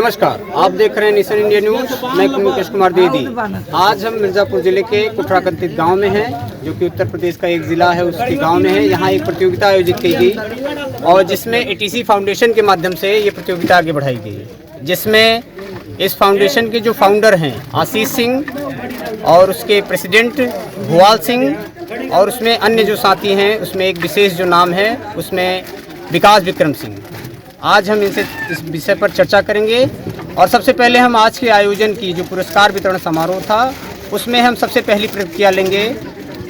नमस्कार, आप देख रहे हैं नेशन इंडिया न्यूज। मैं मुकेश कुमार द्विवेदी। आज हम मिर्ज़ापुर जिले के कुटराकंतित गांव में हैं, जो कि उत्तर प्रदेश का एक ज़िला है, उसके गांव में है। यहाँ एक प्रतियोगिता आयोजित की गई और जिसमें एटीसी फाउंडेशन के माध्यम से ये प्रतियोगिता आगे बढ़ाई गई, जिसमें इस फाउंडेशन के जो फाउंडर हैं आशीष सिंह और उसके प्रेसिडेंट भुवाल सिंह और उसमें अन्य जो साथी हैं, उसमें एक विशेष जो नाम है उसमें विकास विक्रम सिंह। आज हम इनसे इस विषय पर चर्चा करेंगे और सबसे पहले हम आज के आयोजन की जो पुरस्कार वितरण समारोह था उसमें हम सबसे पहली प्रतिक्रिया लेंगे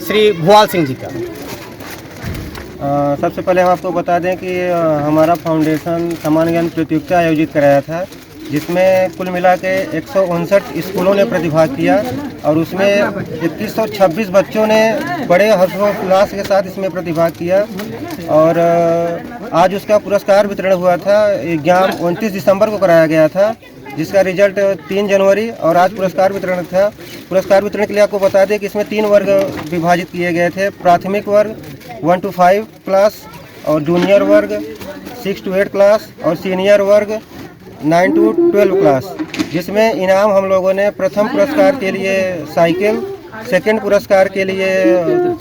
श्री भुवाल सिंह जी का। सबसे पहले हम आपको बता दें कि हमारा फाउंडेशन समान ज्ञान प्रतियोगिता आयोजित कराया था, जिसमें कुल मिला के 159 स्कूलों ने प्रतिभाग किया और उसमें 2126 बच्चों ने बड़े हर्षोल्लास के साथ इसमें प्रतिभाग किया। और आज उसका पुरस्कार वितरण हुआ था। एग्जाम 29 दिसंबर को कराया गया था, जिसका रिजल्ट 3 जनवरी और आज पुरस्कार वितरण था। पुरस्कार वितरण के लिए आपको बता दें कि इसमें 3 वर्ग विभाजित किए गए थे। प्राथमिक वर्ग 1 to 5 क्लास और जूनियर वर्ग 6 to 8 क्लास और सीनियर वर्ग 9 to 12 क्लास, जिसमें इनाम हम लोगों ने प्रथम पुरस्कार के लिए साइकिल, सेकंड पुरस्कार के लिए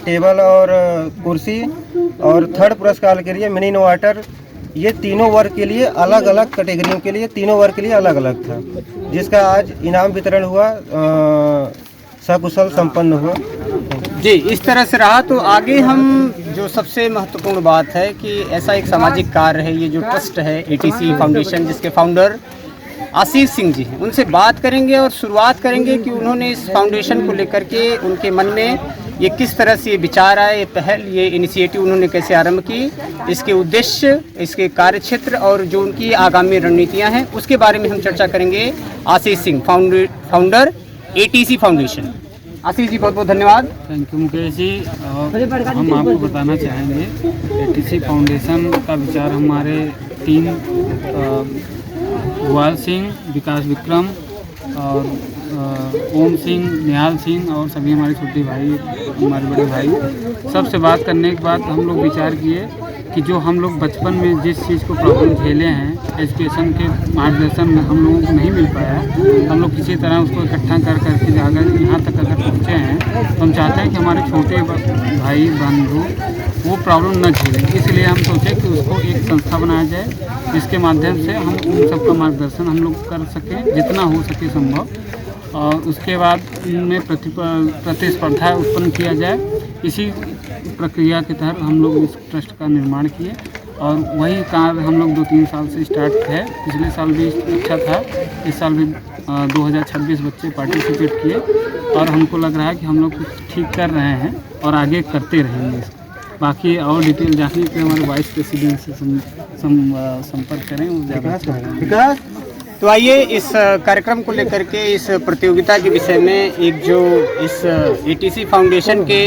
टेबल और कुर्सी और थर्ड पुरस्कार के लिए मिनी इन्वर्टर, ये तीनों वर्ग के लिए अलग अलग कैटेगरियों के लिए तीनों वर्ग के लिए अलग अलग था, जिसका आज इनाम वितरण हुआ, सकुशल संपन्न हुआ। जी, इस तरह से रहा। तो आगे हम जो सबसे महत्वपूर्ण बात है कि ऐसा एक सामाजिक कार्य है, ये जो ट्रस्ट है एटीसी फाउंडेशन, जिसके फाउंडर आशीष सिंह जी हैं, उनसे बात करेंगे और शुरुआत करेंगे कि उन्होंने इस फाउंडेशन को लेकर के उनके मन में ये किस तरह से ये विचार आए, ये पहल, ये इनिशिएटिव उन्होंने कैसे आरंभ की, इसके उद्देश्य, इसके कार्यक्षेत्र और जो उनकी आगामी रणनीतियाँ हैं उसके बारे में हम चर्चा करेंगे। Ashish Singh, founder ATC foundation. Ashish ji, बहुत बहुत धन्यवाद। Thank you Mukesh ji. हम आपको बताना चाहेंगे एटीसी फाउंडेशन का विचार हमारे 3 भुवाल सिंह, विकास विक्रम और ओम सिंह, निहाल सिंह और सभी हमारे छोटे भाई, हमारे बड़े भाई, सबसे बात करने के बाद हम लोग विचार किए कि जो हम लोग बचपन में जिस चीज़ को प्रॉब्लम झेले हैं, एजुकेशन के मार्गदर्शन में हम लोगों को नहीं मिल पाया, हम लोग किसी तरह उसको इकट्ठा कर करके अगर यहाँ तक अगर पहुँचे हैं, तो हम चाहते हैं कि हमारे छोटे भाई बंधु वो प्रॉब्लम न झेलें। इसलिए हम सोचे कि उसको एक संस्था बनाया जाए, जिसके माध्यम से हम उन सबका मार्गदर्शन हम लोग कर सकें जितना हो सके संभव, और उसके बाद उनमें प्रतिस्पर्धा उत्पन्न किया जाए। इसी प्रक्रिया के तहत हम लोग इस ट्रस्ट का निर्माण किए और वही कार्य हम लोग 2-3 साल से स्टार्ट है। पिछले साल भी अच्छा था, इस साल भी 2026 बच्चे पार्टिसिपेट किए और हमको लग रहा है कि हम लोग कुछ ठीक कर रहे हैं और आगे करते रहेंगे। बाकी और डिटेल जानने के लिए हमारे वाइस प्रेसिडेंट से संपर्क करें, वो ज़्यादा। तो आइए इस कार्यक्रम को लेकर के, इस प्रतियोगिता के विषय में एक जो इस एटीसी फाउंडेशन के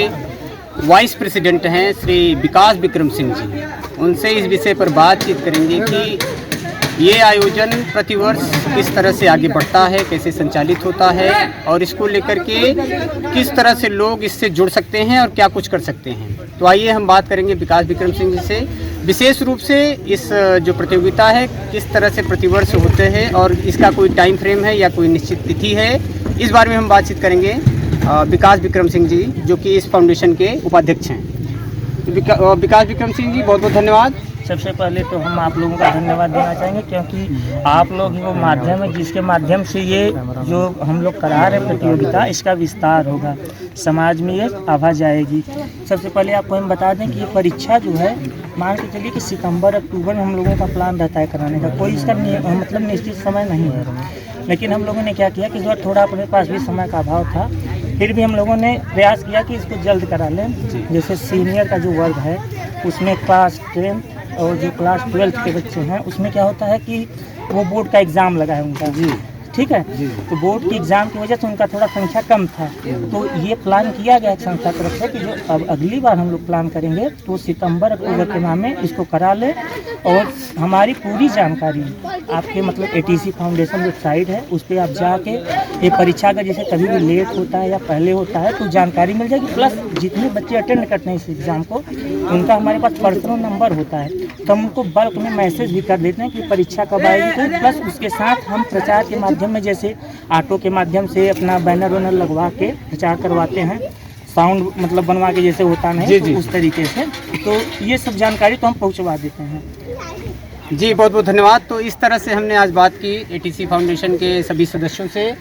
वाइस प्रेसिडेंट हैं श्री विकास विक्रम सिंह जी, उनसे इस विषय पर बातचीत करेंगे कि ये आयोजन प्रतिवर्ष किस तरह से आगे बढ़ता है, कैसे संचालित होता है और इसको लेकर के किस तरह से लोग इससे जुड़ सकते हैं और क्या कुछ कर सकते हैं। तो आइए हम बात करेंगे विकास विक्रम सिंह जी से, विशेष रूप से इस जो प्रतियोगिता है किस तरह से प्रतिवर्ष होते हैं और इसका कोई टाइम फ्रेम है या कोई निश्चित तिथि है, इस बारे में हम बातचीत करेंगे विकास विक्रम सिंह जी, जो कि इस फाउंडेशन के उपाध्यक्ष हैं। तो विकास विक्रम सिंह जी, बहुत बहुत धन्यवाद। सबसे पहले तो हम आप लोगों का धन्यवाद देना चाहेंगे, क्योंकि आप लोग ही वो माध्यम है जिसके माध्यम से ये जो हम लोग करा रहे प्रतियोगिता, इसका विस्तार होगा, समाज में ये आभा जाएगी। सबसे पहले आपको हम बता दें कि ये परीक्षा जो है, मान के चलिए कि सितंबर अक्टूबर में हम लोगों का प्लान रहता है कराने का, कोई इसका मतलब निश्चित समय नहीं है। लेकिन हम लोगों ने क्या किया कि इस बार थोड़ा अपने पास भी समय का अभाव था, फिर भी हम लोगों ने प्रयास किया कि इसको जल्द करा लें। जैसे सीनियर का जो वर्ग है उसमें क्लास 10 और जो क्लास 12 के बच्चे हैं उसमें क्या होता है कि वो बोर्ड का एग्ज़ाम लगा है उनका जी, ठीक है। तो बोर्ड के एग्ज़ाम की वजह से उनका थोड़ा संख्या कम था, तो ये प्लान किया गया संस्था तरफ से कि जो अब अगली बार हम लोग प्लान करेंगे तो सितंबर अक्टूबर के माह में इसको करा ले। और हमारी पूरी जानकारी आपके मतलब ATC फाउंडेशन वेबसाइट है, उस पर आप जाके ये परीक्षा का जैसे कभी भी लेट होता है या पहले होता है तो जानकारी मिल जाएगी। प्लस जितने बच्चे अटेंड करते हैं इस एग्ज़ाम को उनका हमारे पास पर्सनल नंबर होता है, तो हम उनको बल्क में मैसेज भी कर देते हैं कि परीक्षा कब आएगी। तो प्लस उसके साथ हम प्रचार के माध्यम में जैसे ऑटो के माध्यम से अपना बैनर वैनर लगवा के प्रचार करवाते हैं, साउंड मतलब बनवा के जैसे होता नहीं तो उस तरीके से, तो ये सब जानकारी तो हम पहुंचवा देते हैं। जी बहुत बहुत धन्यवाद। तो इस तरह से हमने आज बात की ATC फाउंडेशन के सभी सदस्यों से,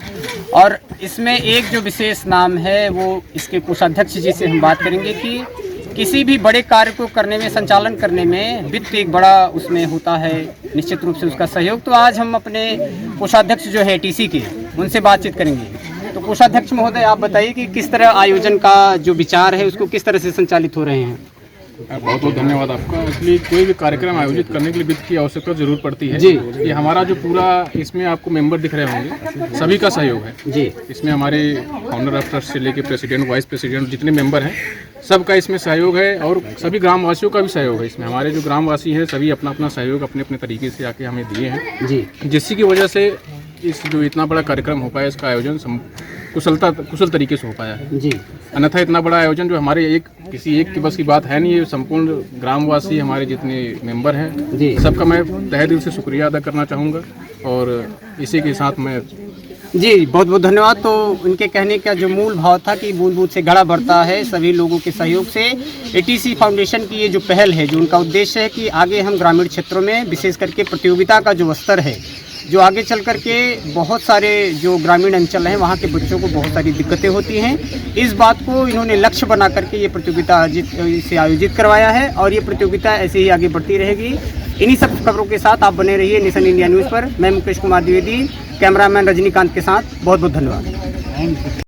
और इसमें एक जो विशेष नाम है वो इसके कोषाध्यक्ष जी से हम बात करेंगे कि किसी भी बड़े कार्य को करने में, संचालन करने में वित्त एक बड़ा उसमें होता है, निश्चित रूप से उसका सहयोग। तो आज हम अपने कोषाध्यक्ष जो है ATC के, उनसे बातचीत करेंगे। तो कोषाध्यक्ष महोदय, आप बताइए कि किस तरह आयोजन का जो विचार है उसको किस तरह से संचालित हो रहे हैं। बहुत बहुत धन्यवाद आपका। इसलिए कोई भी कार्यक्रम आयोजित करने के लिए वित्त की आवश्यकता जरूर पड़ती है जी। ये हमारा जो पूरा इसमें आपको मेंबर दिख रहे होंगे सभी का सहयोग है जी। इसमें हमारे फाउंडर ऑफ ट्रस्ट से लेके प्रेसिडेंट, वाइस प्रेसिडेंट, जितने मेंबर हैं सबका इसमें सहयोग है, और सभी ग्रामवासियों का भी सहयोग है इसमें। हमारे जो ग्रामवासी हैं सभी अपना अपना सहयोग अपने अपने तरीके से आके हमें दिए हैं जी, जिसकी की वजह से इस जो इतना बड़ा कार्यक्रम हो पाया, इसका आयोजन कुशल तरीके से हो पाया है जी। अन्यथा इतना बड़ा आयोजन जो हमारे किसी एक की बस की बात है नहीं, ये संपूर्ण ग्रामवासी हमारे जितने मेंबर हैं जी, सबका मैं तहे दिल से शुक्रिया अदा करना चाहूँगा, और इसी के साथ मैं जी बहुत बहुत धन्यवाद। तो उनके कहने का जो मूल भाव था कि बूंद बूंद से घड़ा भरता है, सभी लोगों के सहयोग से ATC फाउंडेशन की ये जो पहल है, जो उनका उद्देश्य है कि आगे हम ग्रामीण क्षेत्रों में विशेष करके प्रतियोगिता का जो स्तर है, जो आगे चल कर के बहुत सारे जो ग्रामीण अंचल हैं वहाँ के बच्चों को बहुत सारी दिक्कतें होती हैं, इस बात को इन्होंने लक्ष्य बना करके ये प्रतियोगिता आयोजित करवाया है, और ये प्रतियोगिता ऐसे ही आगे बढ़ती रहेगी। इन्हीं सब खबरों के साथ आप बने रहिए नेशन इंडिया न्यूज़ पर। मैं मुकेश कुमार द्विवेदी, कैमरामैन रजनीकांत के साथ। बहुत बहुत धन्यवाद।